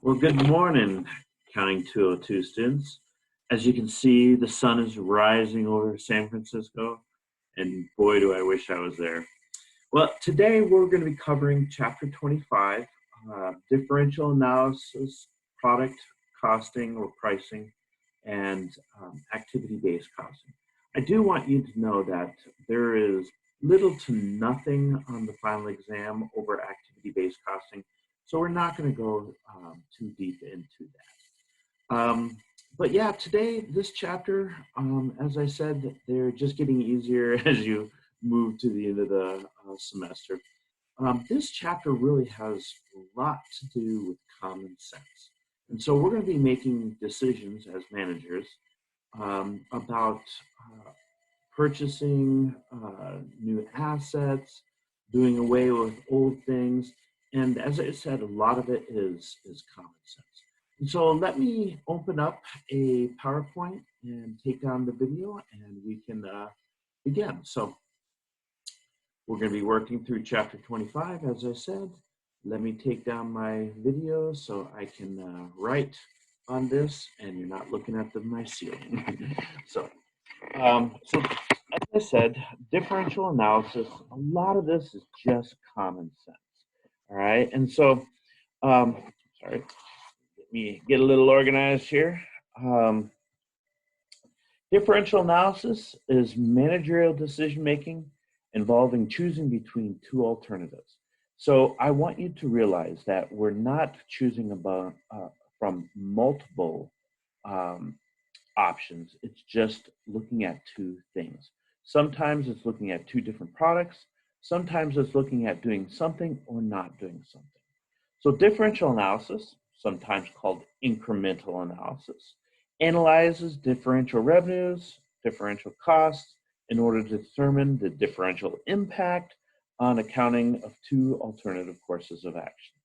Well, good morning, Counting 202 students. As you can see, the sun is rising over San Francisco, and boy, do I wish I was there. Well, today we're going to be covering Chapter 25, Differential Analysis, Product Costing or Pricing, and Activity-Based Costing. I do want you to know that there is little to nothing on the final exam over activity-based costing, so we're not going to go too deep into that. But yeah, today, this chapter, as I said, they're just getting easier as you move to the end of the semester. This chapter really has a lot to do with common sense. And so we're going to be making decisions as managers about purchasing new assets, doing away with old things. And as I said, a lot of it is common sense. And so let me open up a PowerPoint and take down the video and we can begin. So we're going to be working through chapter 25, as I said. Let me take down my video so I can write on this and you're not looking at my ceiling. So as I said, differential analysis, a lot of this is just common sense. All right, and so, sorry, let me get a little organized here. Differential analysis is managerial decision making involving choosing between two alternatives. So I want you to realize that we're not choosing from multiple options. It's just looking at two things. Sometimes it's looking at two different products. Sometimes it's looking at doing something or not doing something. So differential analysis, sometimes called incremental analysis, analyzes differential revenues, differential costs, in order to determine the differential impact on accounting of two alternative courses of action.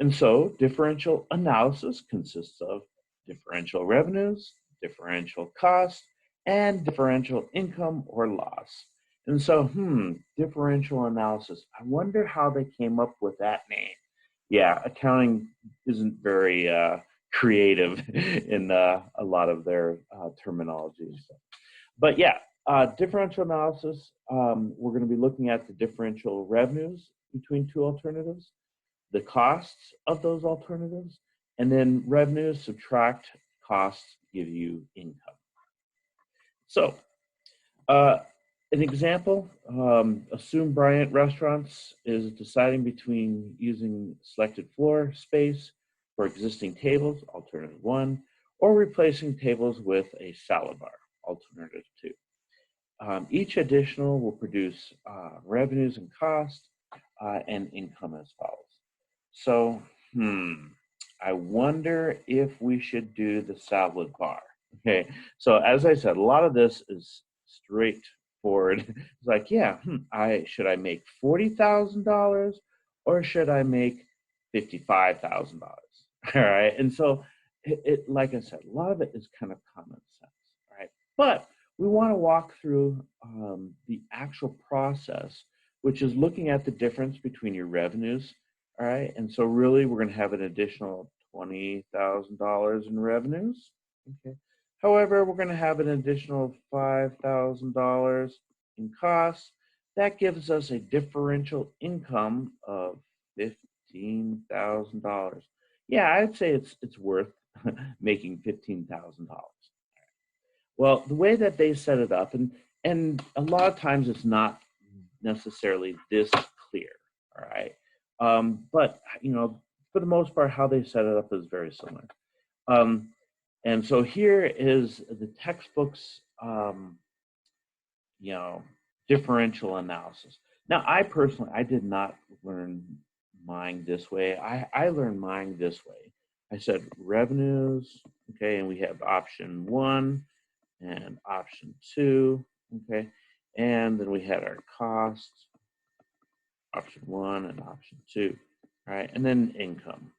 And so differential analysis consists of differential revenues, differential costs, and differential income or loss. And so, differential analysis. I wonder how they came up with that name. Yeah, accounting isn't very creative in a lot of their terminology. But yeah, differential analysis, we're going to be looking at the differential revenues between two alternatives, the costs of those alternatives, and then revenues subtract costs give you income. So an example, assume Bryant Restaurants is deciding between using selected floor space for existing tables, alternative 1, or replacing tables with a salad bar, alternative 2. Each additional will produce revenues and costs and income as follows. So, I wonder if we should do the salad bar. Okay, so as I said, a lot of this is straightforward. It's like, yeah, should I make $40,000 or should I make $55,000? All right, and so it, like I said, a lot of it is kind of common sense. All right, but we want to walk through the actual process, which is looking at the difference between your revenues. All right, and so really we're going to have an additional $20,000 in revenues. Okay. However, we're going to have an additional $5,000 in costs. That gives us a differential income of $15,000. Yeah, I'd say it's worth making $15,000. Well, the way that they set it up, and a lot of times it's not necessarily this clear, all right? But, for the most part, how they set it up is very similar. And so here is the textbook's, differential analysis. Now, I did not learn mine this way. I learned mine this way. I said revenues, okay, and we have option 1 and option 2, okay, and then we had our costs, option 1 and option 2, right, and then income.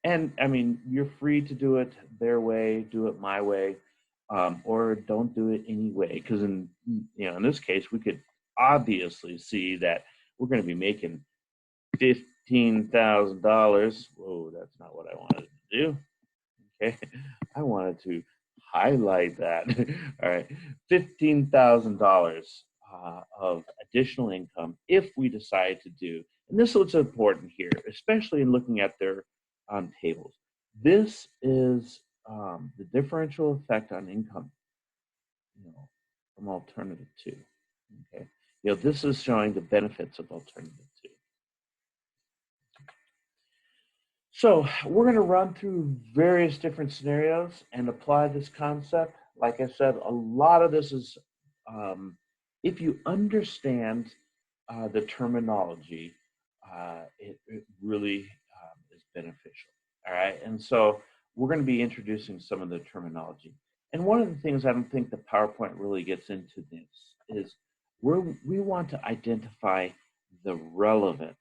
And I mean, you're free to do it their way, do it my way, or don't do it anyway. Because in this case, we could obviously see that we're going to be making $15,000. Whoa, that's not what I wanted to do. Okay, I wanted to highlight that. All right, $15,000 of additional income if we decide to do. And this is what's important here, especially in looking at their tables. This is the differential effect on income, from alternative two. Okay, this is showing the benefits of alternative two. So we're going to run through various different scenarios and apply this concept. Like I said, a lot of this is, if you understand the terminology, it really is beneficial. All right, and so we're going to be introducing some of the terminology. And one of the things I don't think the PowerPoint really gets into this is we want to identify the relevant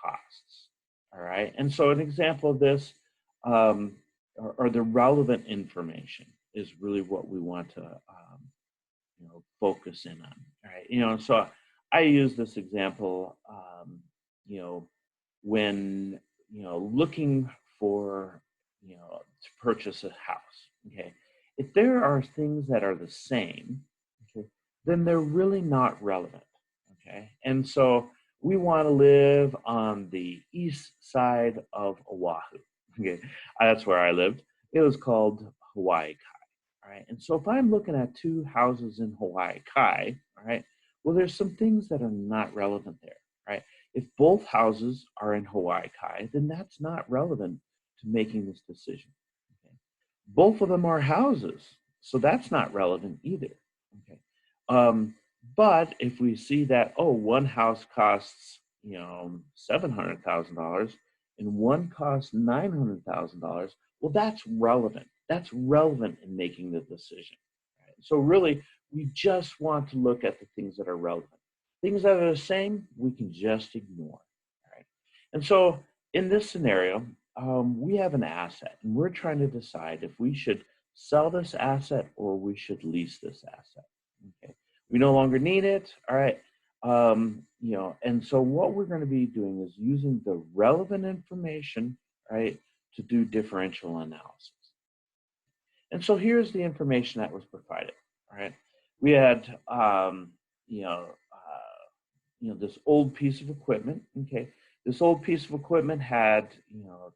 costs. All right, and so an example of this, or the relevant information, is really what we want to focus in on. All right, so I use this example, when looking for to purchase a house. Okay, if there are things that are the same, okay, then they're really not relevant. Okay, and so we want to live on the east side of Oahu. Okay, that's where I lived. It was called Hawaii Kai. All right, and so if I'm looking at two houses in Hawaii Kai, all right, well, there's some things that are not relevant there. Right? If both houses are in Hawaii Kai, then that's not relevant to making this decision. Okay? Both of them are houses, so that's not relevant either. Okay. But if we see that, one house costs, $700,000 and one costs $900,000, well, that's relevant. That's relevant in making the decision. Right? So really, we just want to look at the things that are relevant. Things that are the same, we can just ignore. Right? And so in this scenario, we have an asset, and we're trying to decide if we should sell this asset or we should lease this asset. Okay, we no longer need it. All right, and so what we're going to be doing is using the relevant information, right, to do differential analysis. And so here's the information that was provided. All right, we had, this old piece of equipment. Okay, this old piece of equipment had, a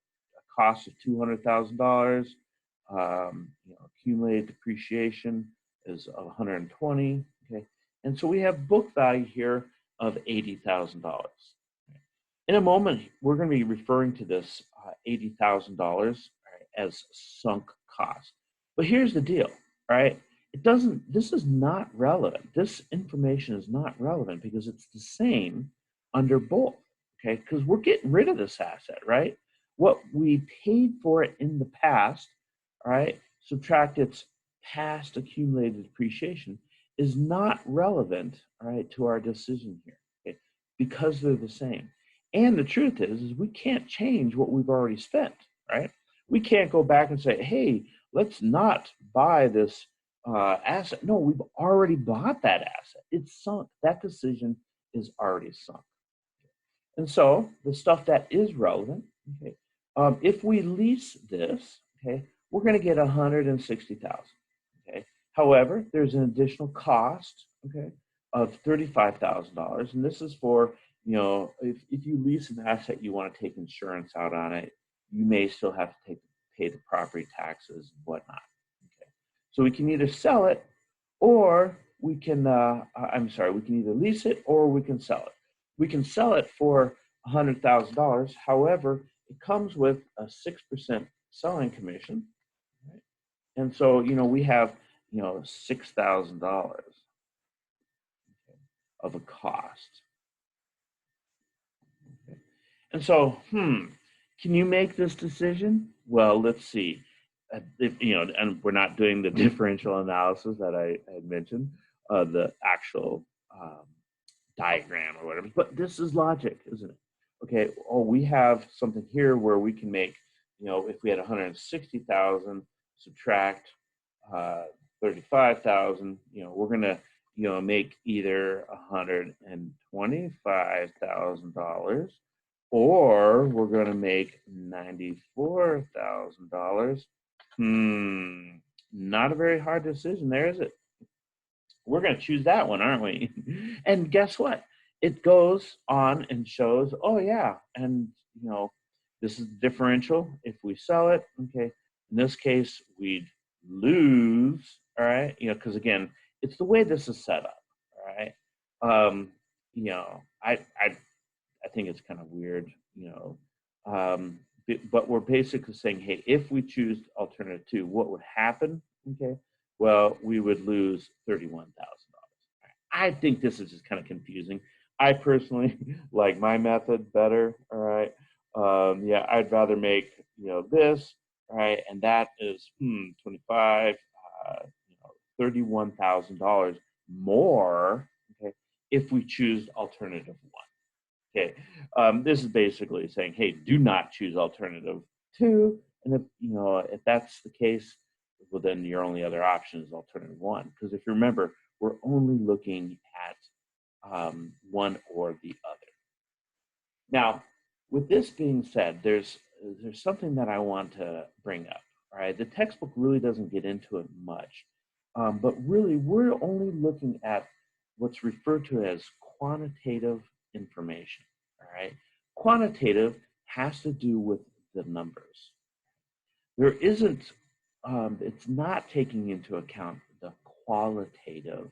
cost of $200,000. Accumulated depreciation is 120. Okay, and so we have book value here of $80,000. In a moment, we're going to be referring to this $80,000 as sunk cost. But here's the deal, right? This is not relevant. This information is not relevant because it's the same under both, okay? Because we're getting rid of this asset, right? What we paid for it in the past, right, subtract its past accumulated depreciation, is not relevant, right, to our decision here, okay? Because they're the same. And the truth is we can't change what we've already spent, right? We can't go back and say, hey, let's not buy this asset. No, we've already bought that asset. It's sunk. That decision is already sunk. And so the stuff that is relevant, okay, if we lease this, okay, we're going to get $160,000. Okay. However, there's an additional cost, okay, of $35,000, and this is for, if you lease an asset, you want to take insurance out on it, you may still have to pay the property taxes and whatnot. Okay. So we can either sell it, or we can, we can either lease it or we can sell it. We can sell it for $100,000. However, it comes with a 6% selling commission, right? And so, we have, $6,000 of a cost. Okay. And so, can you make this decision? Well, let's see. And we're not doing the differential analysis that I had mentioned, the actual diagram or whatever. But this is logic, isn't it? Okay. We have something here where we can make, if we had 160,000, subtract 35,000. We're gonna, make either $125,000 or we're going to make $94,000. Not a very hard decision there, is it? We're going to choose that one, aren't we? And guess what? It goes on and shows, oh yeah, and this is differential. If we sell it, okay, in this case, we'd lose, all right, because again, it's the way this is set up, all right. Um, I think it's kind of weird, but we're basically saying, hey, if we choose alternative 2, what would happen? Okay, well, we would lose $31,000. I think this is just kind of confusing. I personally like my method better. All right, yeah, I'd rather make this, all right, and that is 25, $31,000 more. Okay, if we choose alternative 1. Okay, this is basically saying, hey, do not choose alternative 2, and if that's the case, well, then your only other option is alternative 1. Because if you remember, we're only looking at one or the other. Now, with this being said, there's something that I want to bring up. All right, the textbook really doesn't get into it much, but really, we're only looking at what's referred to as quantitative information. All right, quantitative has to do with the numbers. There isn't, it's not taking into account the qualitative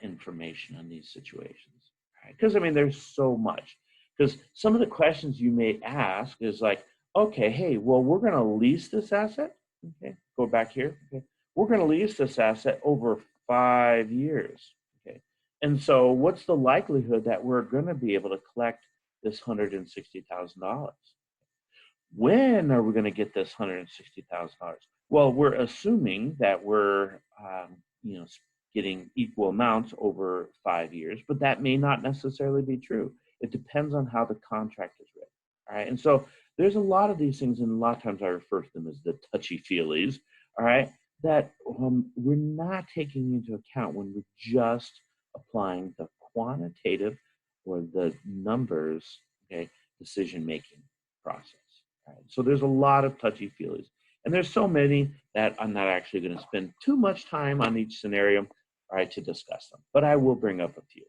information on these situations, right? Because I mean, there's so much. Because some of the questions you may ask is like, okay, hey, well, we're going to lease this asset. Okay, go back here. Okay, we're going to lease this asset over 5 years. Okay, and so what's the likelihood that we're going to be able to collect this $160,000? When are we going to get this $160,000? Well, we're assuming that we're, getting equal amounts over 5 years, but that may not necessarily be true. It depends on how the contract is written. All right, and so there's a lot of these things, and a lot of times I refer to them as the touchy-feelies. All right, that we're not taking into account when we're just applying the quantitative or the numbers, okay, decision-making process. Right? So there's a lot of touchy-feelies. And there's so many that I'm not actually going to spend too much time on each scenario, all right, to discuss them. But I will bring up a few.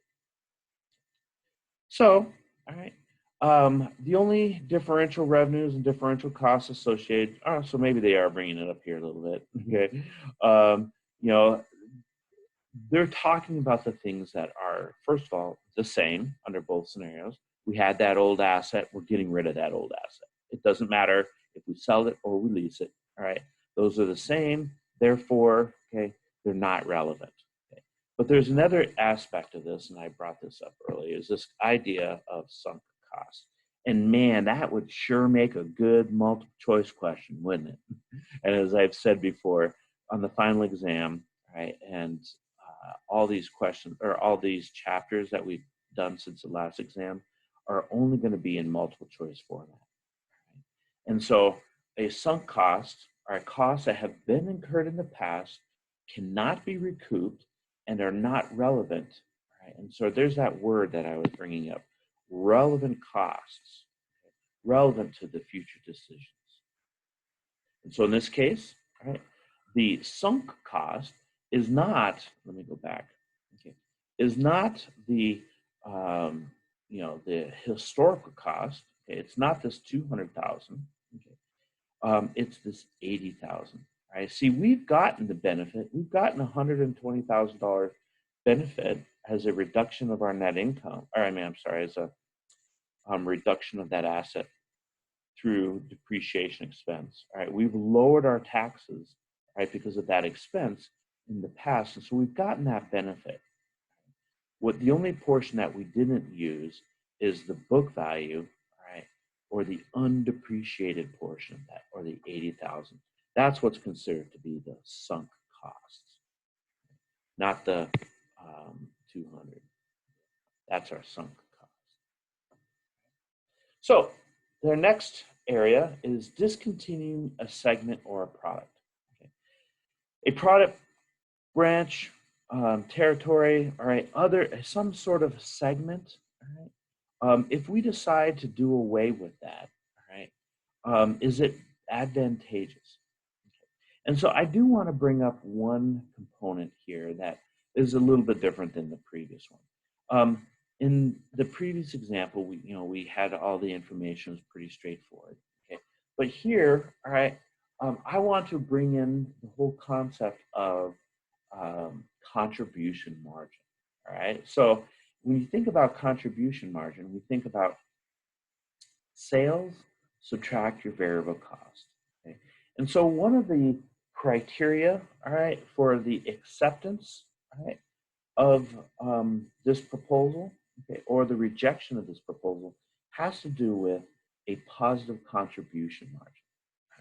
So, all right, the only differential revenues and differential costs associated, so maybe they are bringing it up here a little bit, okay? They're talking about the things that are, first of all, the same under both scenarios. We had that old asset, we're getting rid of that old asset. It doesn't matter if we sell it or we lease it, all right? Those are the same, therefore, okay, they're not relevant. Okay? But there's another aspect of this, and I brought this up earlier, is this idea of sunk cost. And man, that would sure make a good multiple choice question, wouldn't it? And as I've said before, on the final exam, right, and all these questions or all these chapters that we've done since the last exam are only going to be in multiple choice format. Right? And so a sunk cost are costs that have been incurred in the past, cannot be recouped, and are not relevant. Right? And so there's that word that I was bringing up, relevant costs, relevant to the future decisions. And so in this case, right, the sunk cost is not, let me go back, okay, is not the, the historical cost. Okay, it's not this 200,000. Okay, it's this 80,000. Right. See, we've gotten the benefit. We've gotten $120,000 benefit as a reduction of our net income. Or I'm sorry, as a reduction of that asset through depreciation expense. All right, we've lowered our taxes, right, because of that expense in the past, and so we've gotten that benefit. What the only portion that we didn't use is the book value, right, or the undepreciated portion of that, or the 80,000. That's what's considered to be the sunk costs, not the 200. That's our sunk cost. So their next area is discontinuing a segment or a product. Okay. A product, branch, territory, all right, some sort of segment, all If we decide to do away with that, all right, is it advantageous? And so I do want to bring up one component here that is a little bit different than the previous one. In the previous example, we had all the information was pretty straightforward. Okay, but here, all right, I want to bring in the whole concept of contribution margin. All right, so when you think about contribution margin, we think about sales subtract your variable cost. Okay? And so one of the criteria, all right, for the acceptance, all right, of this proposal, okay, or the rejection of this proposal has to do with a positive contribution margin,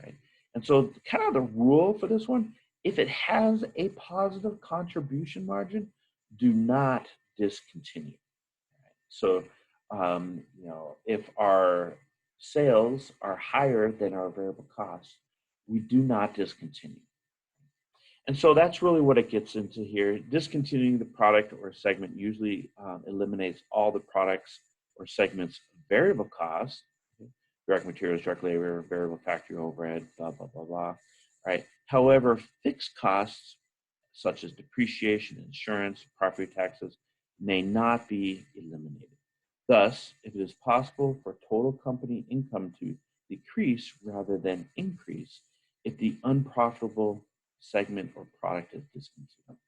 right? And so kind of the rule for this one, if it has a positive contribution margin, do not discontinue. So, if our sales are higher than our variable costs, we do not discontinue. And so that's really what it gets into here. Discontinuing the product or segment usually eliminates all the products or segments variable costs, direct materials, direct labor, variable factory overhead, blah, blah, blah, blah, right? However, fixed costs such as depreciation, insurance, property taxes may not be eliminated. Thus, if it is possible for total company income to decrease rather than increase if the unprofitable segment or product is discontinued.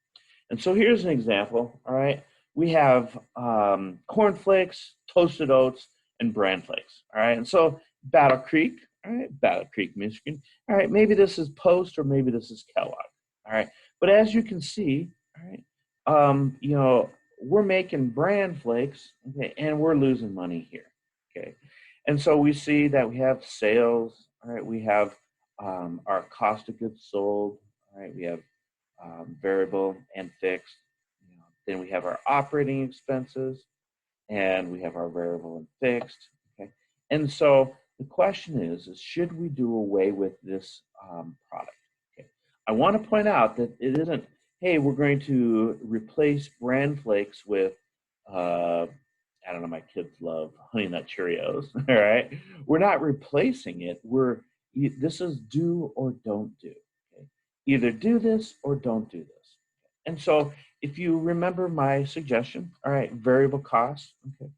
And so here's an example, all right? We have corn flakes, toasted oats, and bran flakes, all right? And so Battle Creek, all right, Battle Creek, Michigan. All right, maybe this is Post or maybe this is Kellogg, all right? But as you can see, all right, we're making bran flakes, okay, and we're losing money here, okay? And so we see that we have sales, all right, we have our cost of goods sold, all right, we have variable and fixed. Then we have our operating expenses, and we have our variable and fixed, okay? And so the question is should we do away with this product? Okay. I want to point out that it isn't, hey, we're going to replace bran flakes with, I don't know, my kids love Honey Nut Cheerios, all right? We're not replacing it. This is do or don't do. Okay? Either do this or don't do this. And so if you remember my suggestion, all right, variable costs, okay,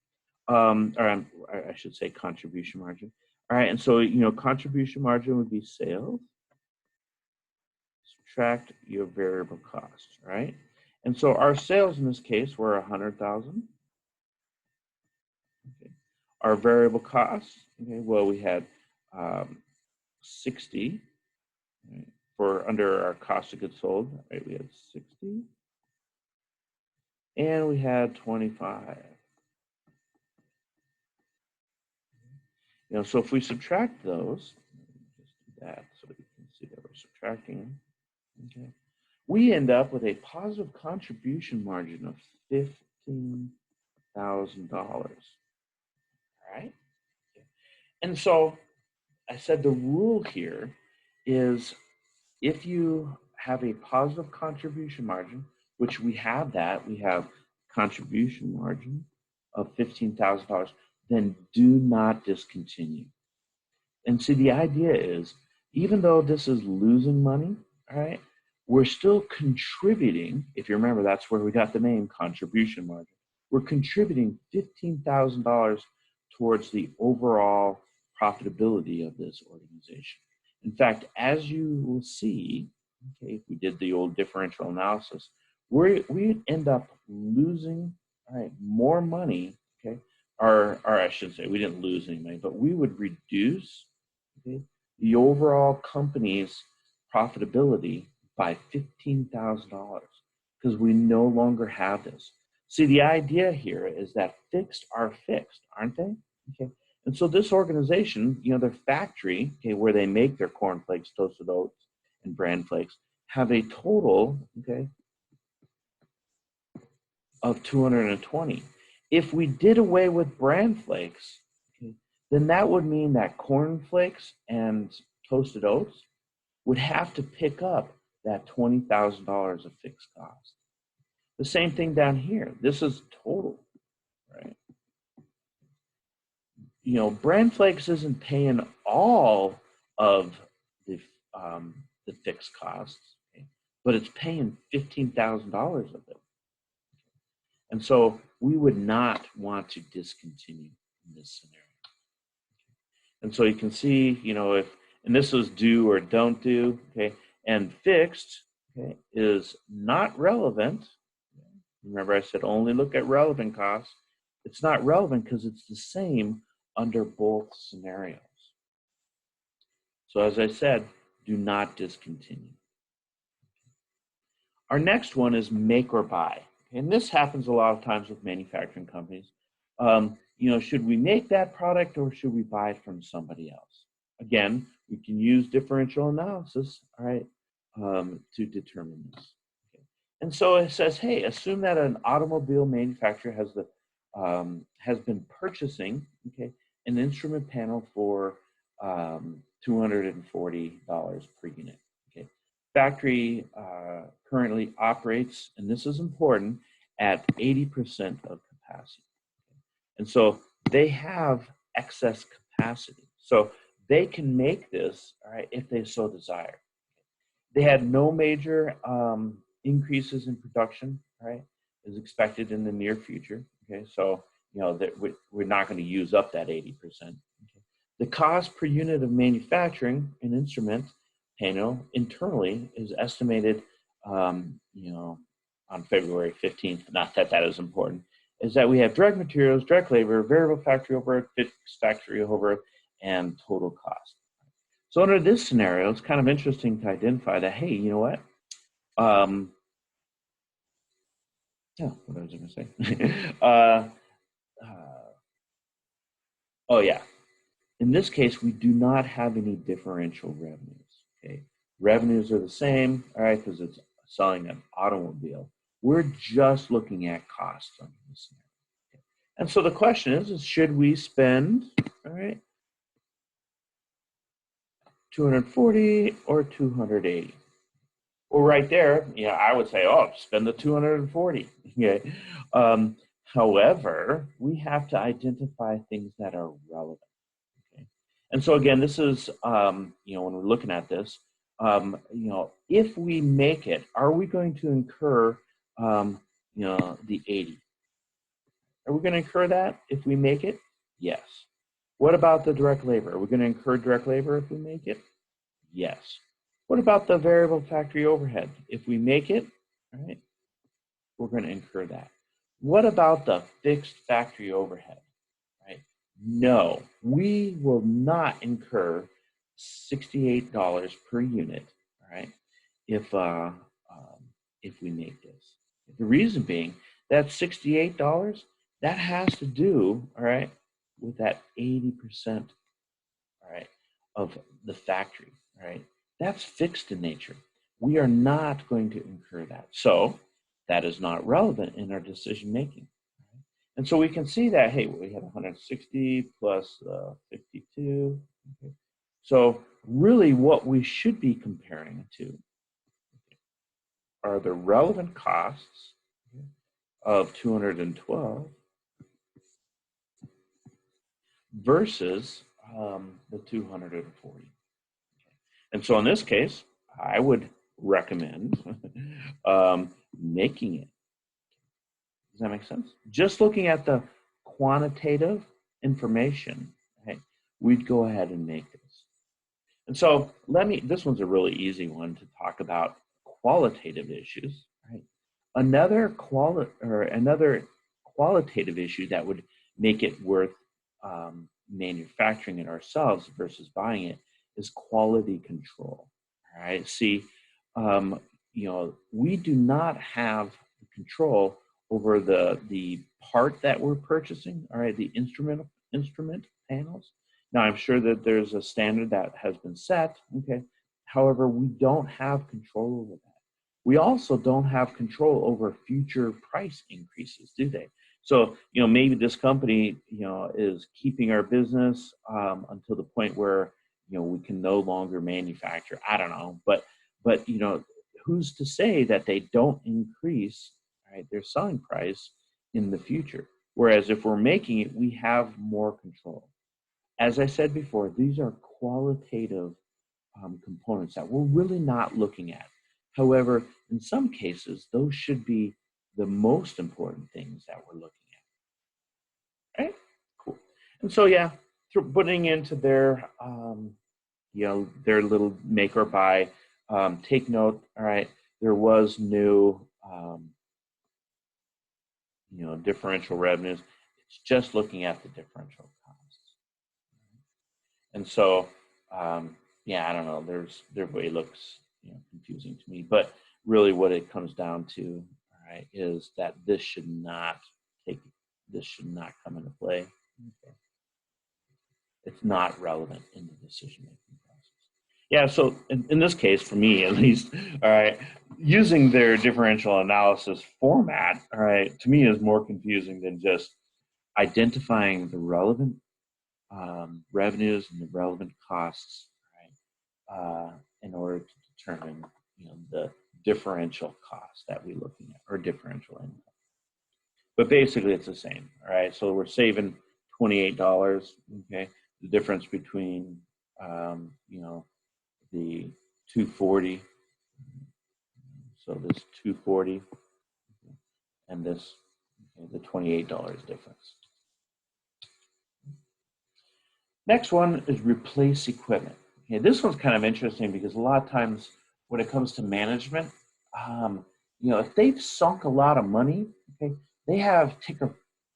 I should say contribution margin. All right, and so, contribution margin would be sales, subtract your variable costs, right? And so our sales in this case were 100,000. Okay. Our variable costs, okay, well, we had 60, right, for under our cost of goods sold, right? We had 60, and we had 25. So if we subtract those, just do that so that we can see that we're subtracting, okay, we end up with a positive contribution margin of $15,000. All right? Okay. And so I said the rule here is if you have a positive contribution margin, which we have contribution margin of $15,000, then do not discontinue. And see, the idea is, even though this is losing money, all right, we're still contributing. If you remember, that's where we got the name contribution margin. We're contributing $15,000 towards the overall profitability of this organization. In fact, as you will see, okay, if we did the old differential analysis, we end up losing, all right, more money, okay, or I should say we didn't lose any money, but we would reduce, okay, the overall company's profitability by $15,000 because we no longer have this. See, the idea here is that fixed are fixed, aren't they? Okay. And so this organization, their factory, okay, where they make their corn flakes, toasted oats, and bran flakes, have a total, okay, of 220. If we did away with bran flakes, okay, then that would mean that corn flakes and toasted oats would have to pick up that $20,000 of fixed cost. The same thing down here. This is total, right? Brand Flakes isn't paying all of the the fixed costs, okay, but it's paying $15,000 of it. And so we would not want to discontinue in this scenario. And so you can see, if, and this is do or don't do, okay, and fixed, okay, is not relevant. Remember I said only look at relevant costs. It's not relevant because it's the same under both scenarios. So as I said, do not discontinue. Our next one is make or buy. And this happens a lot of times with manufacturing companies. Should we make that product or should we buy it from somebody else? Again, we can use differential analysis, all right, to determine this. Okay. And so it says, hey, assume that an automobile manufacturer has been purchasing, okay, an instrument panel for $240 per unit. Okay. Factory currently operates, and this is important, at 80% of capacity. And so they have excess capacity. So they can make this, all right, if they so desire. They had no major increases in production, right, is expected in the near future. Okay, so that we're not going to use up that 80%. Okay. The cost per unit of manufacturing an instrument panel internally is estimated, on February 15th. Not that that is important. Is that we have direct materials, direct labor, variable factory overhead, fixed factory overhead, and total cost. So under this scenario, it's kind of interesting to identify that, hey, you know what? Yeah, what was I going to say? Oh, yeah. In this case, we do not have any differential revenues. Okay, revenues are the same, all right, because it's selling an automobile. We're just looking at costs on this scenario. Okay. And so the question is should we spend, all right, 240 or 280? Well, right there, I would say, oh, spend the 240. Okay. However, we have to identify things that are relevant. Okay. And so again, this is, when we're looking at this, if we make it, are we going to incur, the 80? Are we going to incur that if we make it? Yes. What about the direct labor? Are we going to incur direct labor if we make it? Yes. What about the variable factory overhead? If we make it, all right, we're going to incur that. What about the fixed factory overhead? Right? No, we will not incur $68 per unit, all right, if we make this. The reason being that $68, that has to do, all right, with that 80%, all right, of the factory, all right. That's fixed in nature. We are not going to incur that. So that is not relevant in our decision making. And so we can see that, hey, we have 160 plus 52. Okay. So really what we should be comparing to are the relevant costs of 212 versus the 240. And so in this case, I would recommend making it. Does that make sense? Just looking at the quantitative information, okay, we'd go ahead and make this. And so this one's a really easy one to talk about qualitative issues, right? Another qualitative issue that would make it worth manufacturing it ourselves versus buying it is quality control. All right. See, we do not have control over the part that we're purchasing. All right, the instrument panels. Now, I'm sure that there's a standard that has been set. Okay. However, we don't have control over that. We also don't have control over future price increases, do they? So, maybe this company, is keeping our business until the point where, we can no longer manufacture. I don't know, but who's to say that they don't increase, right, their selling price in the future? Whereas if we're making it, we have more control. as I said before, these are qualitative components that we're really not looking at. However, in some cases, those should be the most important things that we're looking at. Right? Cool. And so, yeah, putting into their, their little make or buy, take note, all right, there was new, differential revenues. It's just looking at the differential costs. And so, yeah, I don't know. Their way looks confusing to me, but really, what it comes down to, all right, is that this should not come into play. Okay. It's not relevant in the decision-making process. Yeah. So in this case, for me at least, all right, using their differential analysis format, all right, to me is more confusing than just identifying the relevant revenues and the relevant costs, right, in order to determine, the differential cost that we're looking at, or differential income. But basically, it's the same. All right, so we're saving $28. Okay, the difference between, the 240. So this 240 and this, the $28 difference. Next one is replace equipment. Okay, this one's kind of interesting because a lot of times when it comes to management, if they've sunk a lot of money, okay, they have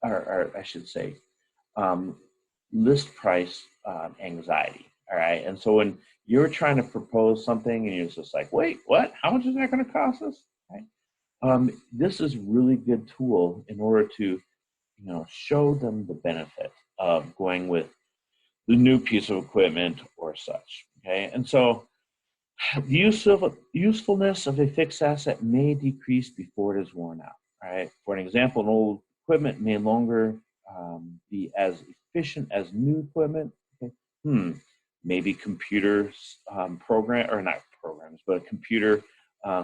or I should say, list price anxiety. All right, and so when you're trying to propose something and you're just like, wait, what? How much is that going to cost us? Right? This is a really good tool in order to, show them the benefit of going with the new piece of equipment or such. Okay, and so the usefulness of a fixed asset may decrease before it is worn out. Right. For an example, an old equipment may no longer be as efficient as new equipment. Okay. Maybe computers program, or not programs, but a computer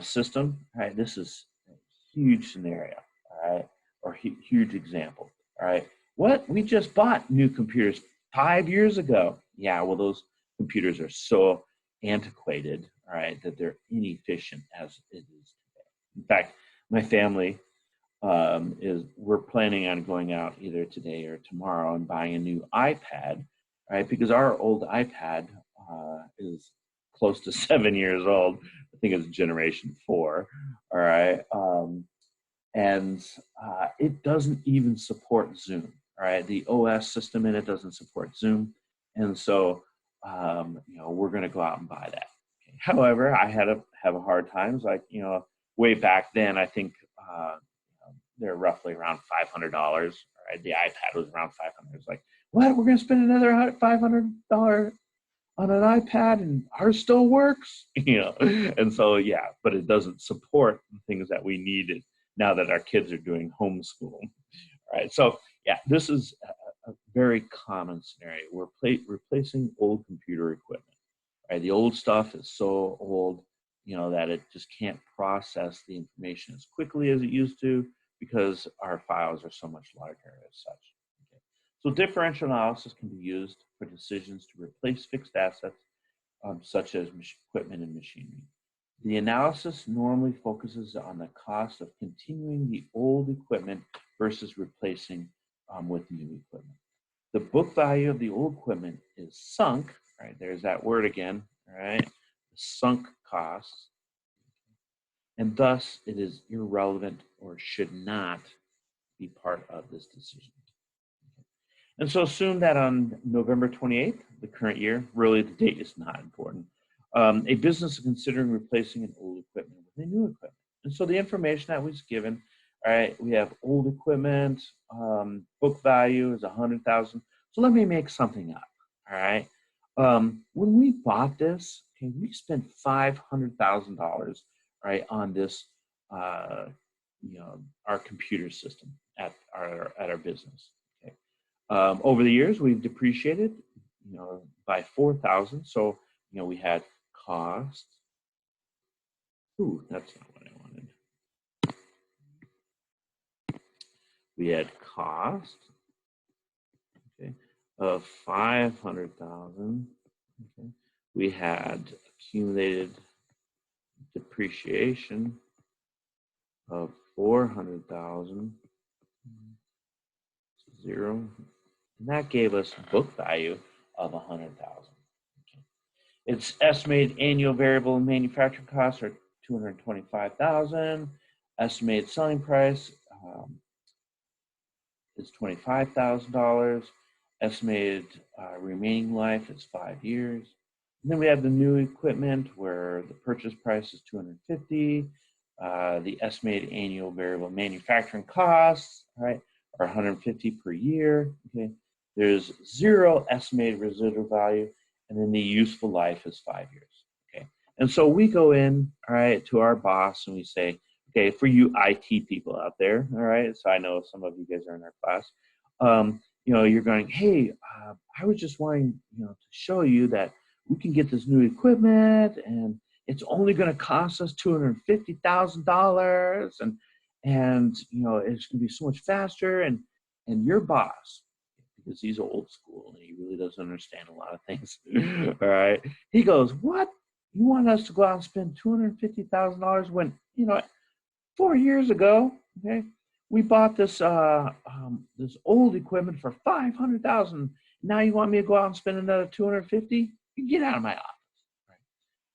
system. Right. This is a huge scenario. All right, or huge example. All right. What? We just bought new computers 5 years ago. Yeah. Well, those computers are so antiquated, all right, that they're inefficient as it is today. In fact, my family we're planning on going out either today or tomorrow and buying a new iPad, right? Because our old iPad is close to 7 years old. I think it's generation 4, all right, and it doesn't even support Zoom. All right, the OS system in it doesn't support Zoom, and so we're going to go out and buy that. Okay. However, I had to have a hard time. Like, way back then, I think they're roughly around $500. Right? The iPad was around $500. It's like, what? We're going to spend another $500 on an iPad, and ours still works, And so, yeah, but it doesn't support the things that we needed now that our kids are doing homeschool. Right? So, yeah, this is a very common scenario. We're replacing old computer equipment. Right? The old stuff is so old, that it just can't process the information as quickly as it used to because our files are so much larger as such. Okay. So differential analysis can be used for decisions to replace fixed assets, such as equipment and machinery. The analysis normally focuses on the cost of continuing the old equipment versus replacing with new equipment. The book value of the old equipment is sunk, right? There's that word again, right? The sunk costs, and thus it is irrelevant or should not be part of this decision. And so assume that on November 28th, the current year, really the date is not important, a business is considering replacing an old equipment with a new equipment. And so the information that was given, all right, we have old equipment, book value is 100,000. So let me make something up, all right? When we bought this, okay, we spent $500,000, right, on this, our computer system at our business. Okay, over the years we've depreciated, by 4,000. So we had cost. Ooh, that's not what I wanted. We had cost. Okay, of 500,000. Okay. We had accumulated depreciation of 400,000, 0, and that gave us book value of 100,000. Okay. Its estimated annual variable manufacturing costs are 225,000. Estimated selling price is $25,000. Estimated remaining life is 5 years. And then we have the new equipment where the purchase price is $250. The estimated annual variable manufacturing costs, right, are $150 per year. Okay, there's 0 estimated residual value, and then the useful life is 5 years. Okay, and so we go in, all right, to our boss and we say, okay, for you IT people out there, all right, so I know some of you guys are in our class. You know, you're going, hey, I was just wanting, you know, to show you that we can get this new equipment and it's only going to cost us $250,000, and you know it's going to be so much faster. And your boss, because he's old school and he really doesn't understand a lot of things, all right, he goes, what, you want us to go out and spend $250,000 when, you know, 4 years ago, okay, we bought this this old equipment for 500,000. Now you want me to go out and spend another 250? Get out of my office.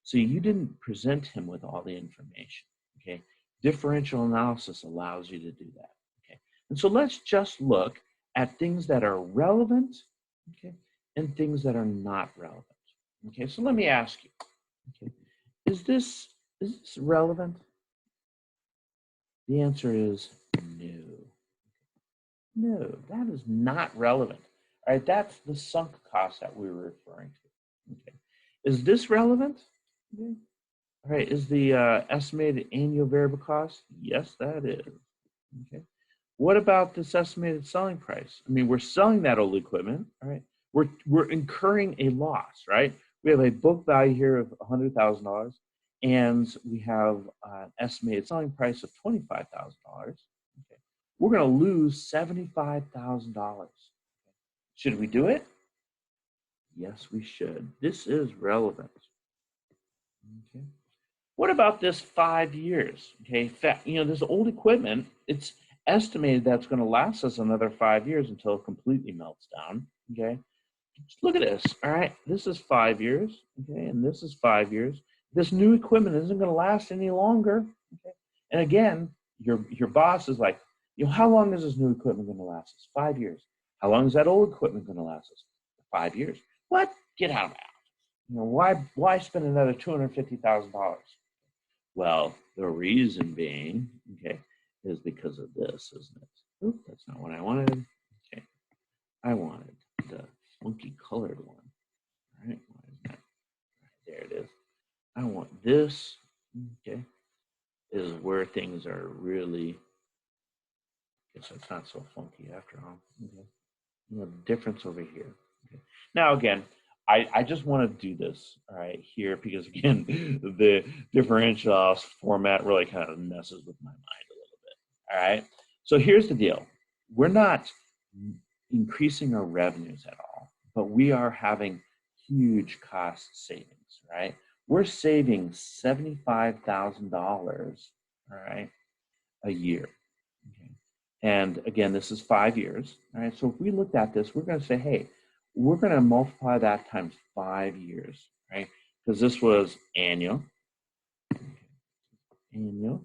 So you didn't present him with all the information, okay? Differential analysis allows you to do that, okay? And so let's just look at things that are relevant, okay, and things that are not relevant, okay? So let me ask you, okay, is this relevant? The answer is no. No, that is not relevant. All right, that's the sunk cost that we were referring to, okay? Is this relevant? Okay. All right, is the estimated annual variable cost? Yes, that is. Okay. What about this estimated selling price? I mean, we're selling that old equipment, all right? We're incurring a loss, right? We have a book value here of $100,000, and we have an estimated selling price of $25,000. Okay. We're going to lose $75,000. Should we do it? Yes, we should. This is relevant. Okay. What about this 5 years? Okay, you know, this old equipment, it's estimated that's going to last us another 5 years until it completely melts down. Okay, just look at this. All right, this is 5 years. Okay, and this is 5 years. This new equipment isn't going to last any longer. Okay, and again, your boss is like, you know, how long is this new equipment going to last us? 5 years. How long is that old equipment going to last us? 5 years. What? Get out of my office. You know, why spend another $250,000? Well, the reason being, okay, is because of this, isn't it? Oop, that's not what I wanted. Okay, I wanted the funky colored one. All right, why is that? There it is. I want this. Okay, is where things are really. Guess it's not so funky after all. Okay, you know, the difference over here. Okay. Now again, I just want to do this, all right, here, because again, the differential format really kind of messes with my mind a little bit, all right? So here's the deal. We're not increasing our revenues at all, but we are having huge cost savings, right? We're saving $75,000, all right, a year, okay? And again, this is 5 years, all right? So if we looked at this, we're going to say, hey, we're going to multiply that times 5 years, right? Because this was annual, annual,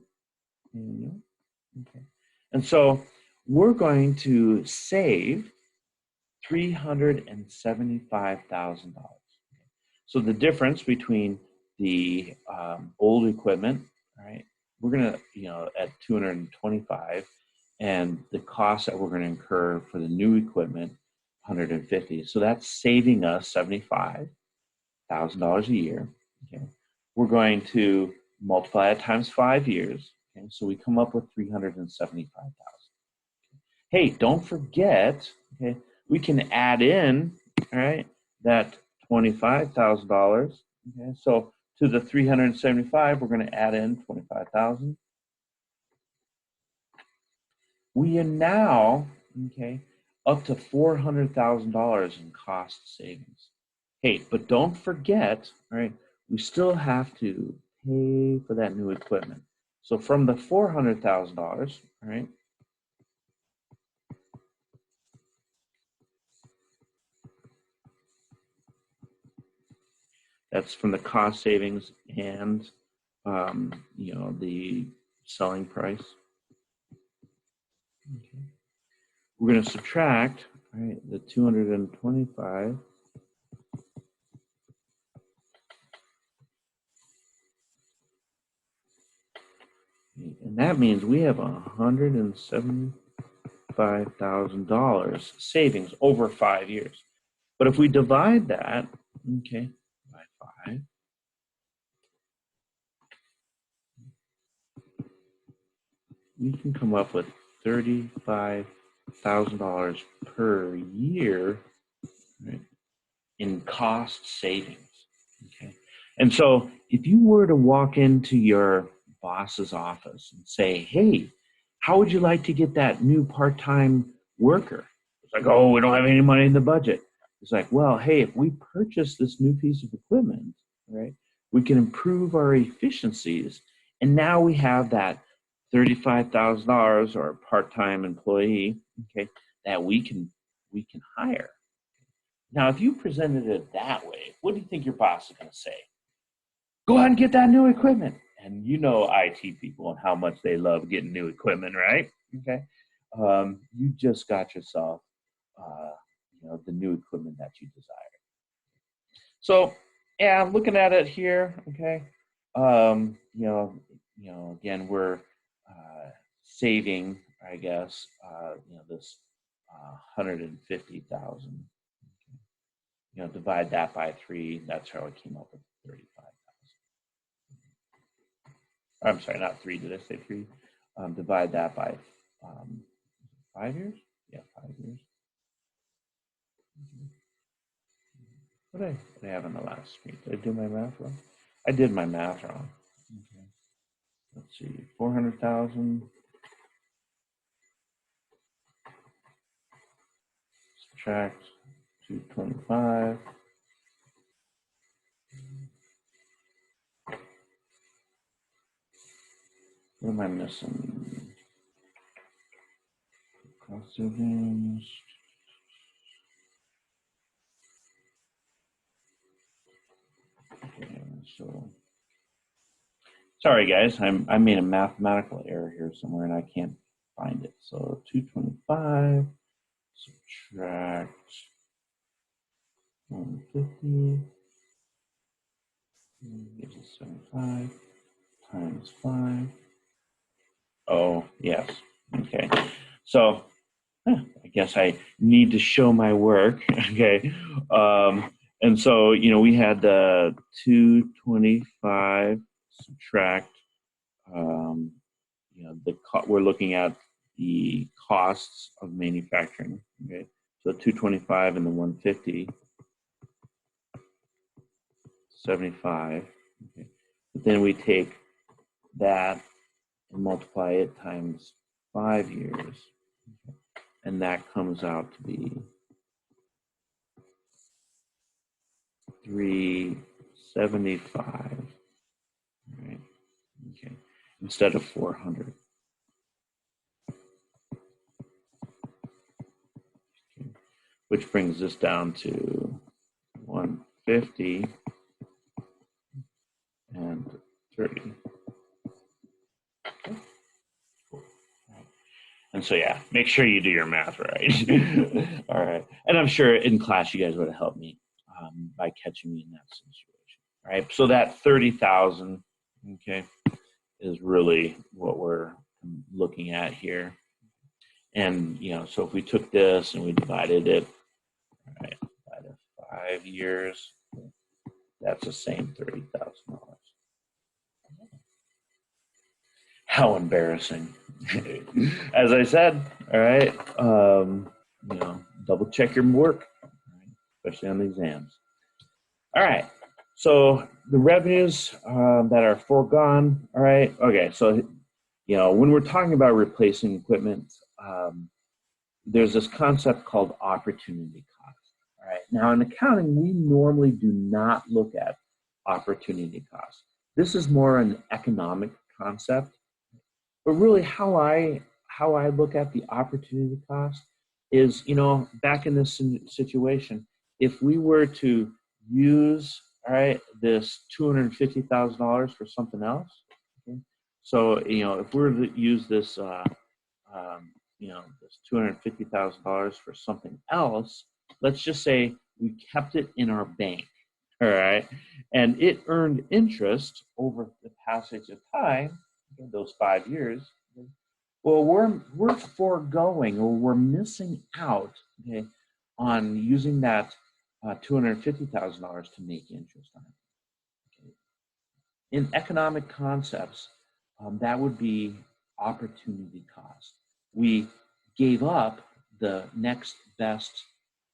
okay. And so we're going to save $375,000. So the difference between the old equipment, right? We're going to, you know, at 225, and the cost that we're going to incur for the new equipment, 150. So that's saving us $75,000 a year. Okay, we're going to multiply it times 5 years. Okay, so we come up with 375,000. Hey, don't forget. Okay, we can add in, all right, that $25,000. Okay, so to the 375, we're going to add in 25,000. We are now, okay, up to $400,000 in cost savings. Hey, but don't forget, all right, we still have to pay for that new equipment. So from the $400,000, all right, that's from the cost savings and, the selling price. Okay. We're going to subtract, all right, the 225. And that means we have $175,000 savings over 5 years. But if we divide that, okay, by 5, we can come up with $35,000 per year, right, in cost savings. Okay. And so if you were to walk into your boss's office and say, hey, how would you like to get that new part-time worker? It's like, oh, we don't have any money in the budget. It's like, well, hey, if we purchase this new piece of equipment, right, we can improve our efficiencies. And now we have that $35,000 or a part-time employee, okay, that we can hire. Now, if you presented it that way, what do you think your boss is going to say? Go ahead and get that new equipment. And you know IT people and how much they love getting new equipment, right? Okay. You just got yourself, the new equipment that you desire. So, yeah, I'm looking at it here. Okay. Again, we're saving, I guess, this 150,000. Divide that by 3. That's how I came up with 35,000. I'm sorry, not 3. Did I say 3? Divide that by 5 years. Yeah, 5 years. What did I have on the last screen? Did I do my math wrong? I did my math wrong. Okay. Let's see, 400,000. Subtract 225. What am I missing? Cost savings. Okay, so sorry guys, I made a mathematical error here somewhere and I can't find it. So 225 subtract 150 gives us 75 times 5. Oh, yes. Okay. So I guess I need to show my work. Okay. And so, we had the 225 subtract, we're looking at the costs of manufacturing. Okay. So 225 and the 150, 75. Okay. But then we take that and multiply it times 5 years. Okay. And that comes out to be 375, right? Okay, instead of 400. Okay. Which brings us down to 150 and 30. Okay. Cool. And so, yeah, make sure you do your math right. All right. And I'm sure in class you guys would have helped me by catching me in that situation. All right. So that 30,000, okay, is really what we're looking at here. And, so if we took this and we divided it, all right, by the 5 years, that's the same $30,000. How embarrassing. As I said, all right, double check your work, especially on the exams. All right, so the revenues that are foregone, all right, okay, so, when we're talking about replacing equipment, there's this concept called opportunity cost. All right. Now, in accounting, we normally do not look at opportunity cost. This is more an economic concept, but really how I look at the opportunity cost is, back in this situation, if we were to use, all right, this $250,000 for something else, okay? So, if we were to use this, this $250,000 for something else, let's just say we kept it in our bank, all right, and it earned interest over the passage of time, those 5 years. Well, we're foregoing, or we're missing out, okay, on using that $250,000 to make interest on it. Okay. In economic concepts, that would be opportunity cost. We gave up the next best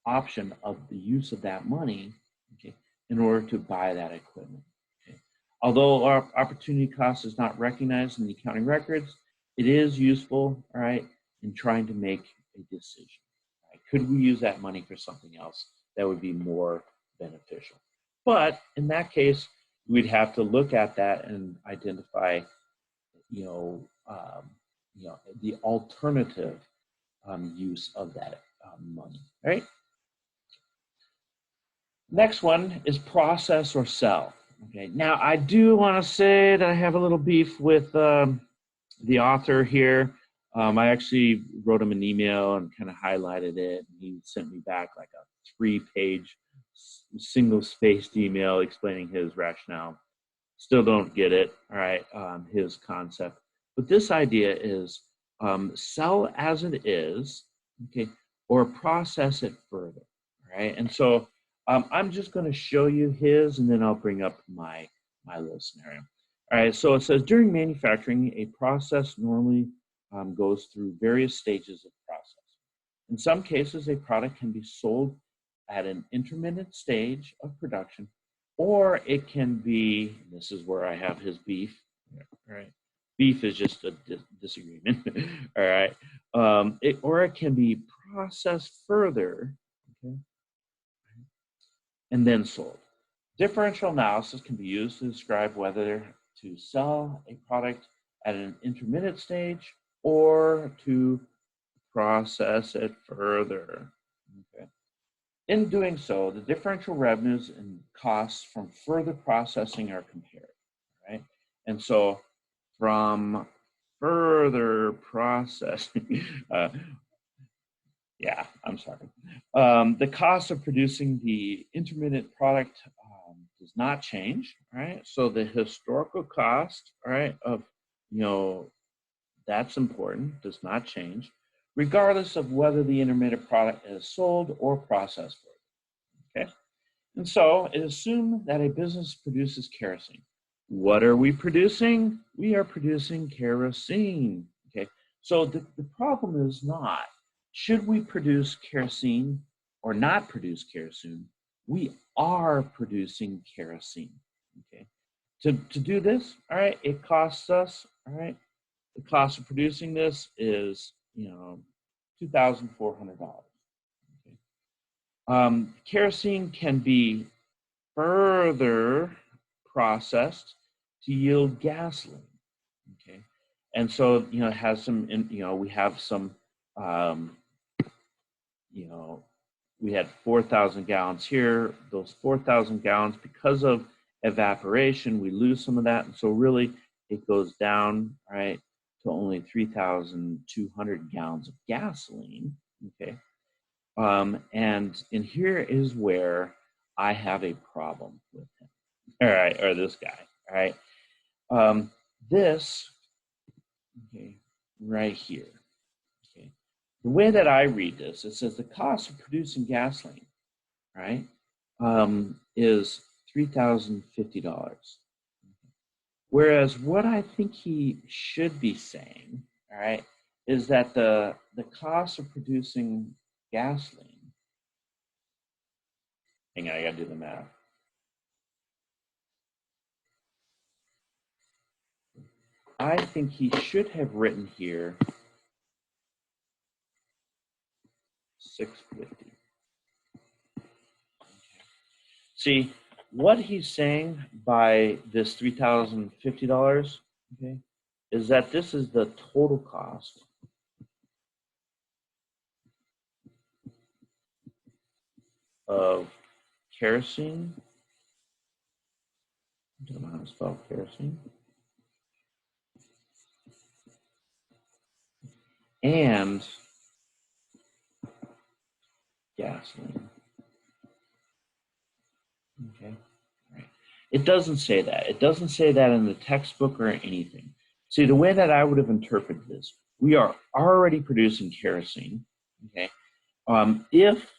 option of the use of that money, okay, in order to buy that equipment. Okay. Although our opportunity cost is not recognized in the accounting records, it is useful, all right, in trying to make a decision. Right? Could we use that money for something else that would be more beneficial? But in that case, we'd have to look at that and identify, the alternative use of that money. Right. Next one is process or sell. Okay. Now I do want to say that I have a little beef with the author here. I actually wrote him an email and kind of highlighted it. And he sent me back like a 3-page single-spaced email explaining his rationale. Still don't get it, all right, his concept. But this idea is sell as it is, okay, or process it further, all right? And so I'm just going to show you his, and then I'll bring up my little scenario. All right, so it says, during manufacturing, a process normally goes through various stages of process. In some cases, a product can be sold at an intermittent stage of production, or it can be, this is where I have his beef, all right? Beef is just a disagreement, all right? Or it can be processed further, okay, and then sold. Differential analysis can be used to describe whether to sell a product at an intermittent stage or to process it further. Okay. In doing so, the differential revenues and costs from further processing are compared, right? And so from further processing, I'm sorry. The cost of producing the intermittent product does not change, right? So the historical cost, all right, of, that's important, does not change, regardless of whether the intermittent product is sold or processed further, okay? And so it assumed that a business produces kerosene. What are we producing? We are producing kerosene, okay? So the problem is not, should we produce kerosene or not produce kerosene? We are producing kerosene, okay? To do this, all right, it costs us, all right, the cost of producing this is, $2,400. Okay? Kerosene can be further processed to yield gasoline. Okay, and so it has some. We have some. We had 4,000 gallons here. Those 4,000 gallons, because of evaporation, we lose some of that, and so really it goes down, right, to only 3,200 gallons of gasoline. Okay, and here is where I have a problem with him. All right, or this guy. All right, this, okay, right here. Okay, the way that I read this, it says the cost of producing gasoline, right, is $3,050. Whereas what I think he should be saying, all right, is that the cost of producing gasoline. Hang on, I gotta do the math. I think he should have written here 650. See, what he's saying by this $3,050, okay, is that this is the total cost of kerosene. I don't know how to spell kerosene. And gasoline. Okay. All right. It doesn't say that. It doesn't say that in the textbook or anything. See, the way that I would have interpreted this, we are already producing kerosene. Okay. If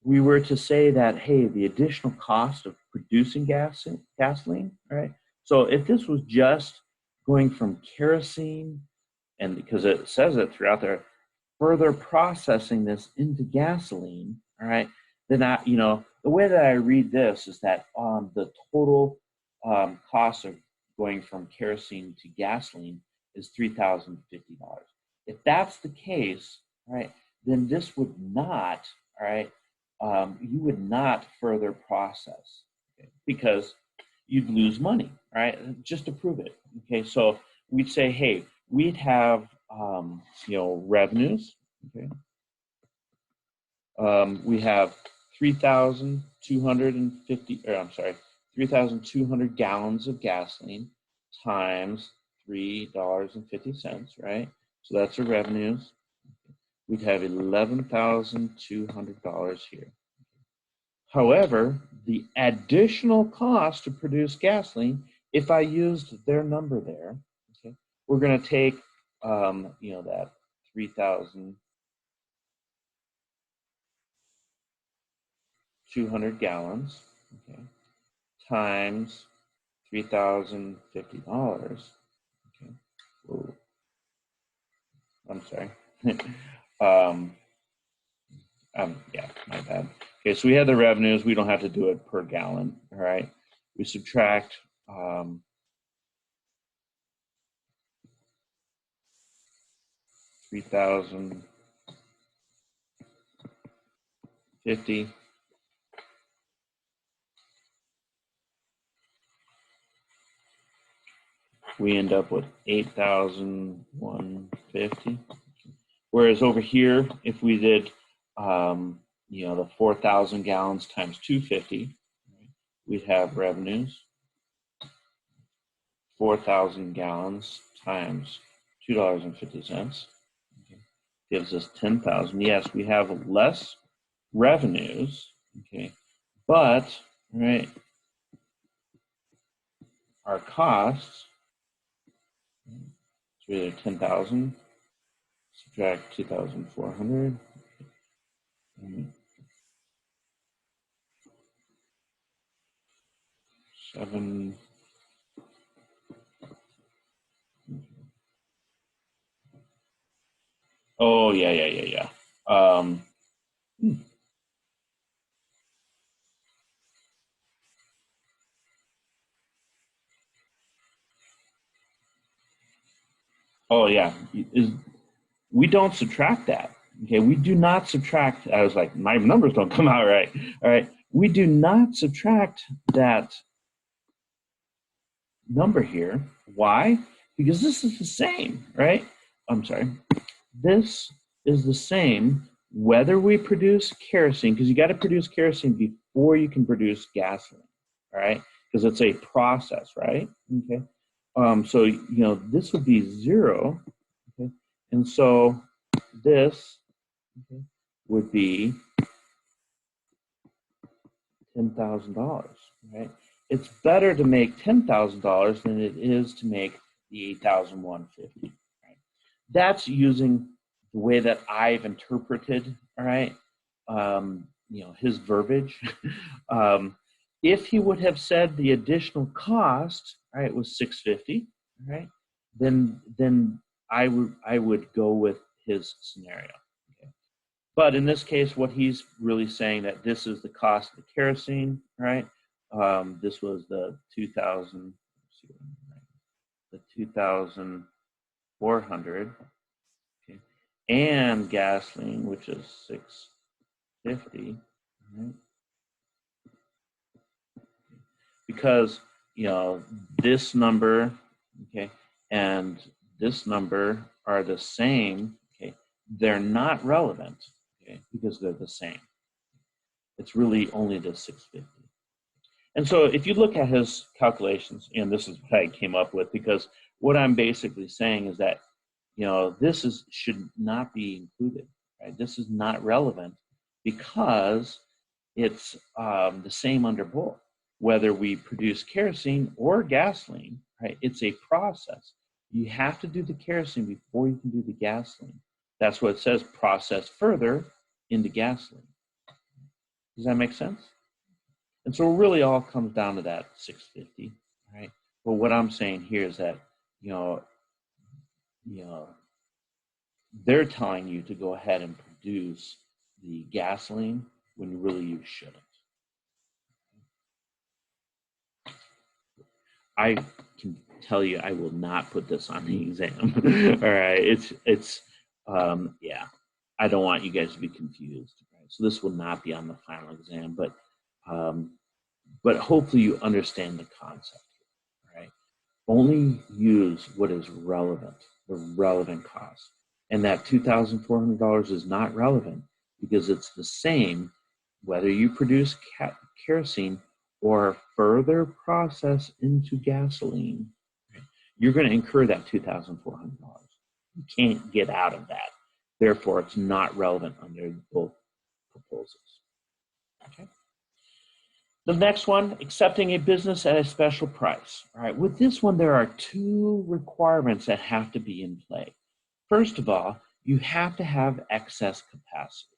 we were to say that, hey, the additional cost of producing gasoline, all right? So if this was just going from kerosene, and because it says it throughout there, further processing this into gasoline, all right, then the way that I read this is that the total cost of going from kerosene to gasoline is $3,050. If that's the case, all right, then this would not, all right, you would not further process, okay, because you'd lose money, right? Just to prove it, okay? So we'd say, hey, we'd have, revenues, okay? We have 3,250, or I'm sorry, 3,200 gallons of gasoline times $3.50, right? So that's the revenues. We'd have $11,200 here. However, the additional cost to produce gasoline, if I used their number there, okay, we're going to take, that 3,200 gallons, okay, times $3,050. Okay. Ooh, I'm sorry. Yeah, my bad. Okay, so we have the revenues. We don't have to do it per gallon, all right? We subtract 3,050. We end up with 8,150. Whereas over here, if we did, the 4,000 gallons times 250, we'd have revenues. 4,000 gallons times $2.50 gives us 10,000. Yes, we have less revenues, okay, but right, our costs, so either 10,000, subtract 2,400, 7. Oh, yeah. Um, oh, yeah. We don't subtract that. Okay, we do not subtract. I was like, my numbers don't come out right. All right, we do not subtract that number here. Why? Because this is the same, right? I'm sorry. This is the same whether we produce kerosene, because you got to produce kerosene before you can produce gasoline, all right? Because it's a process, right? Okay. So this would be 0, okay, and so this, okay, would be $10,000, right? It's better to make $10,000 than it is to make the 8,150. Right? That's using the way that I've interpreted, all right, his verbiage. If he would have said the additional cost, all right, was $650, right, then I would go with his scenario. Okay. But in this case, what he's really saying that this is the cost of the kerosene, right? This was the 2,400, okay, and gasoline, which is 50, right? Because, you know, this number, okay, and this number are the same, okay, they're not relevant, okay, because they're the same. It's really only the 650. And so if you look at his calculations, and this is what I came up with, because what I'm basically saying is that, you know, should not be included, right? This is not relevant because it's the same under both. Whether we produce kerosene or gasoline, right? It's a process. You have to do the kerosene before you can do the gasoline. That's what it says, process further into gasoline. Does that make sense? And so it really all comes down to that 650, right? But what I'm saying here is that, you know, they're telling you to go ahead and produce the gasoline when really you shouldn't. I can tell you, I will not put this on the exam. All right, yeah. I don't want you guys to be confused. Right? So this will not be on the final exam, but hopefully you understand the concept. Right? Only use what is relevant, the relevant cost, and that $2,400 is not relevant because it's the same whether you produce kerosene or further process into gasoline. You're going to incur that $2,400. You can't get out of that. Therefore, it's not relevant under both proposals. Okay. The next one, accepting a business at a special price. All right, with this one, there are two requirements that have to be in play. First of all, you have to have excess capacity.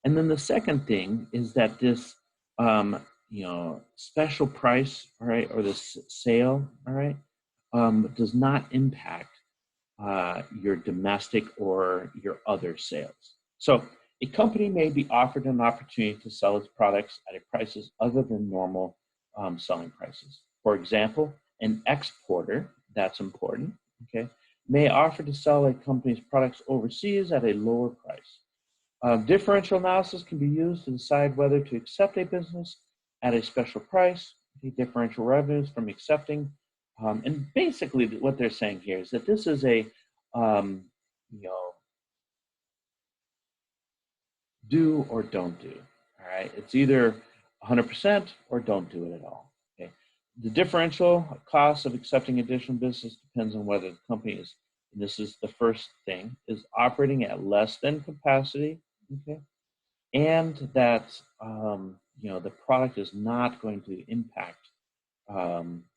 And then the second thing is that this, special price, all right, or this sale, all right, does not impact your domestic or your other sales. So a company may be offered an opportunity to sell its products at prices other than normal selling prices. For example, an exporter, that's important, okay, may offer to sell a company's products overseas at a lower price. Differential analysis can be used to decide whether to accept a business at a special price, the differential revenues from accepting. And basically what they're saying here is that this is a, do or don't do, all right? It's either 100% or don't do it at all, okay? The differential cost of accepting additional business depends on whether the company is, and this is the first thing, is operating at less than capacity, okay? And that, the product is not going to impact,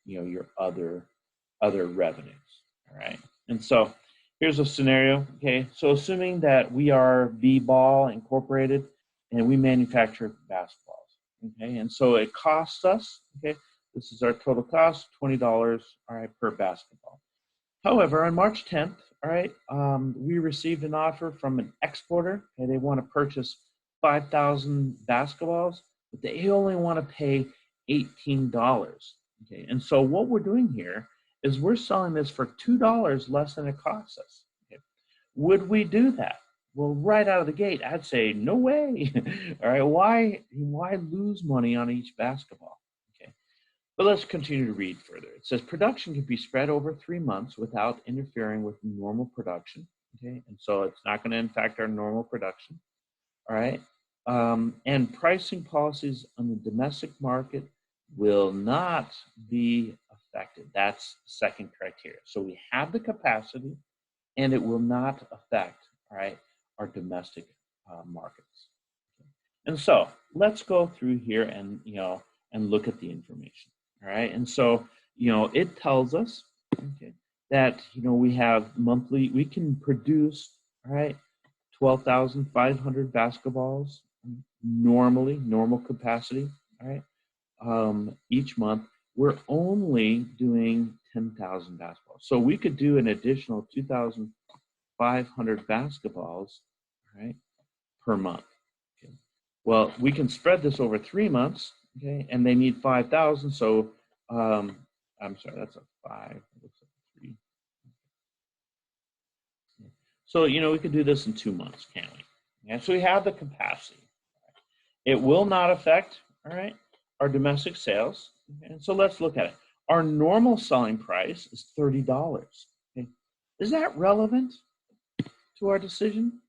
your other revenues, all right? And so here's a scenario, okay? So assuming that we are B-Ball Incorporated and we manufacture basketballs, okay? And so it costs us, okay? This is our total cost, $20, all right, per basketball. However, on March 10th, all right, we received an offer from an exporter, and they want to purchase 5,000 basketballs, but they only want to pay $18, okay? And so what we're doing here is we're selling this for $2 less than it costs us. Okay? Would we do that? Well, right out of the gate, I'd say, no way. All right, why lose money on each basketball? Okay, but let's continue to read further. It says production can be spread over 3 months without interfering with normal production. Okay, and so it's not going to impact our normal production. All right, and pricing policies on the domestic market will not be affected. That's the second criteria. So we have the capacity, and it will not affect, all right, our domestic markets. And so let's go through here and and look at the information. All right, and so it tells us, okay, that we have monthly. We can produce, all right, 12,500 basketballs normally, normal capacity, all right, each month. We're only doing 10,000 basketballs. So we could do an additional 2,500 basketballs, right, per month. Okay. Well, we can spread this over 3 months, okay, and they need 5,000. So, I'm sorry, that's a 5. It looks like a 3. So, we could do this in 2 months, can't we? Yeah, so we have the capacity, It will not affect, all right, our domestic sales. And so let's look at it. Our normal selling price is $30. Okay. Is that relevant to our decision?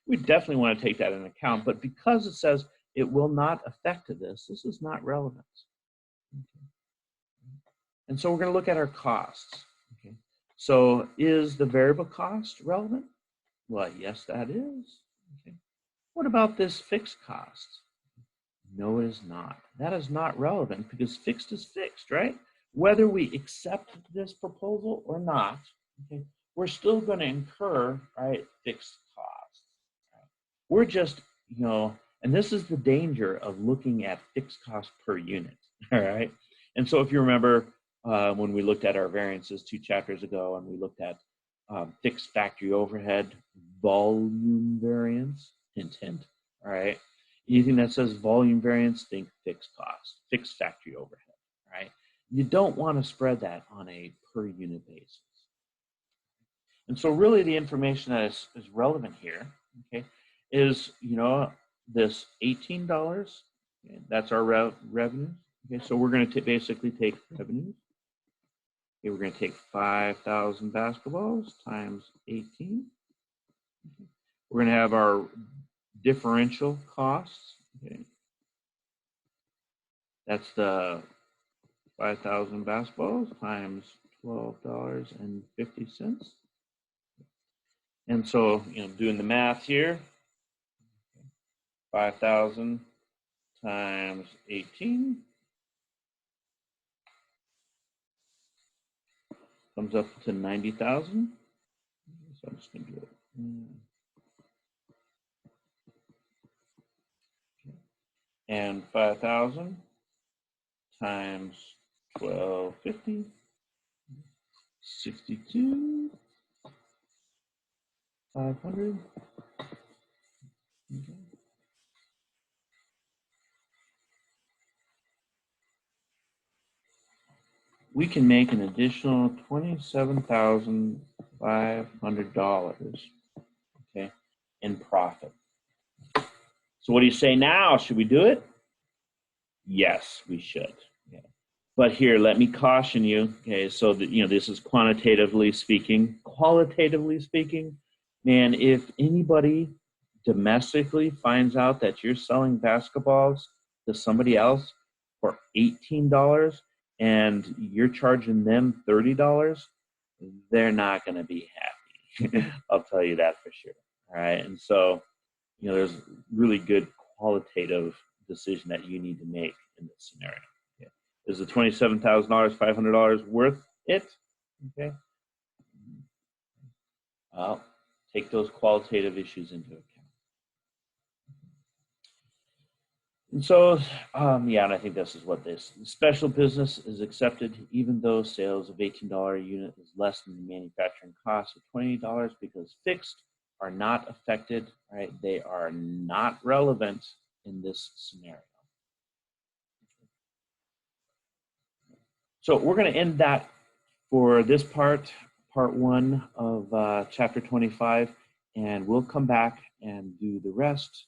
We definitely want to take that into account, but because it says it will not affect this is not relevant. Okay. And so we're going to look at our costs. Okay. So is the variable cost relevant? Well, yes, that is. Okay. What about this fixed cost? No, it is not. That is not relevant because fixed is fixed, right? Whether we accept this proposal or not, okay, we're still going to incur, right, fixed costs. Right? We're just, and this is the danger of looking at fixed cost per unit, all right? And so if you remember when we looked at our variances 2 chapters ago and we looked at fixed factory overhead, volume variance, intent, all right? Anything that says volume variance, think fixed cost, fixed factory overhead, right? You don't want to spread that on a per unit basis. And so really the information that is relevant here, okay, is, this $18, okay, that's our revenue. Okay, so we're going to basically take revenues. Okay, we're going to take 5,000 basketballs times 18. Okay. We're going to have our differential costs. Okay. That's the 5,000 basketballs times $12.50. And so, doing the math here, 5,000 times 18 comes up to 90,000. So I'm just going to do it. Okay. And 5,000 times 1250, 62, 500. Okay. We can make an additional $27,500, okay, in profit. So what do you say now? Should we do it? Yes, we should. Okay. But here, let me caution you, okay, so that, this is quantitatively speaking. Qualitatively speaking, man, if anybody domestically finds out that you're selling basketballs to somebody else for $18 and you're charging them $30, they're not going to be happy. I'll tell you that for sure. All right. And so, there's really good qualitative decision that you need to make in this scenario. Okay. Is the $27,000, $500 worth it? Okay. Well, take those qualitative issues into account. And so, and I think this is what this special business is accepted, even though sales of $18 a unit is less than the manufacturing cost of $20 because fixed are not affected, right? They are not relevant in this scenario. So we're going to end that for this part 1 of chapter 25, and we'll come back and do the rest,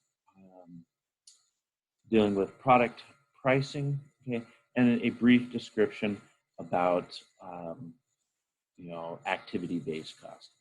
dealing with product pricing, okay, and a brief description about, activity-based cost.